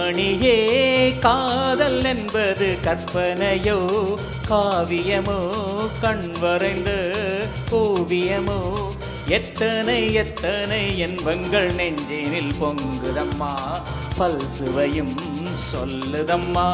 கண்மணியே காதல் என்பது கற்பனையோ காவியமோ கண் வரைந்த ஓவியமோ எத்தனை எத்தனை என்பங்கள் நெஞ்சினில் பொங்குதம்மா பல் சுவையும் சொல்லுதம்மா.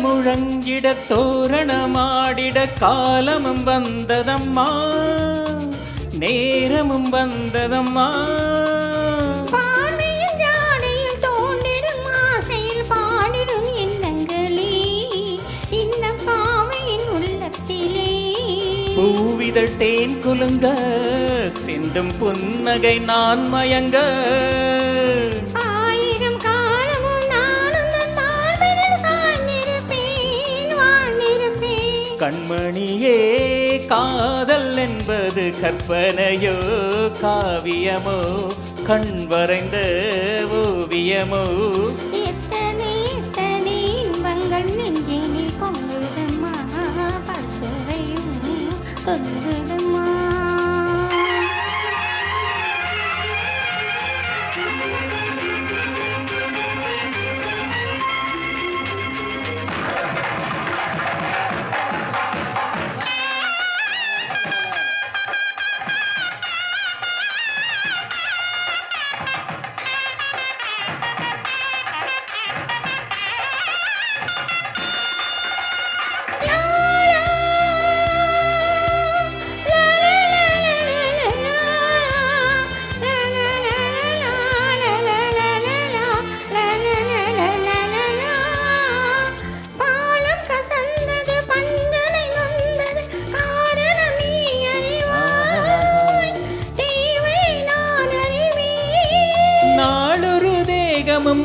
முழங்கிட தோரணமாடிட காலமும் வந்ததம்மா நேரமும் வந்ததம்மா. பூவிதழ் தேன் குலுங்க சிந்தும் புன்னகை நான் மயங்க கண்மணியே காதல் என்பது கற்பனையோ காவியமோ கண் வரைந்த ஓவியமோ எத்தனை எத்தனை இன்பங்கள் நெஞ்சினில் பொங்குதம்மா பசுவையும் சொல்லுதம்மா.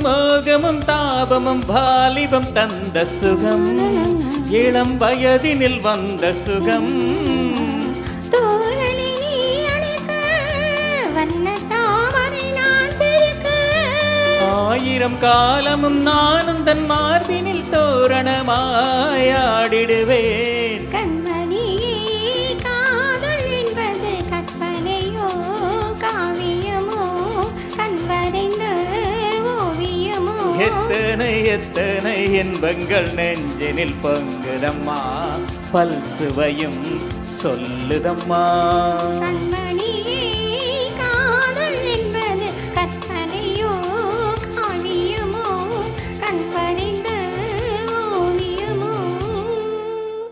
மோகமும் தாபமும் வாலிபம் தந்த சுகம் இளம் வயதினில் வந்த சுகம் ஆயிரம் காலமும் நானும் தன் மார்பினில் தோரணமாயாடிடுவேன். எத்தனை எத்தனை இன்பங்கள் நெஞ்சினில் பொங்குதம்மா பல் சுவையும் சொல்லுதம்மா. கண்மணியே காதல் என்பது கற்பனையோ காவியமோ கண் வரைந்த ஓவியமோ.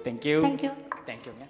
தேங்க்யூ தேங்க்யூ தேங்க்யூங்க.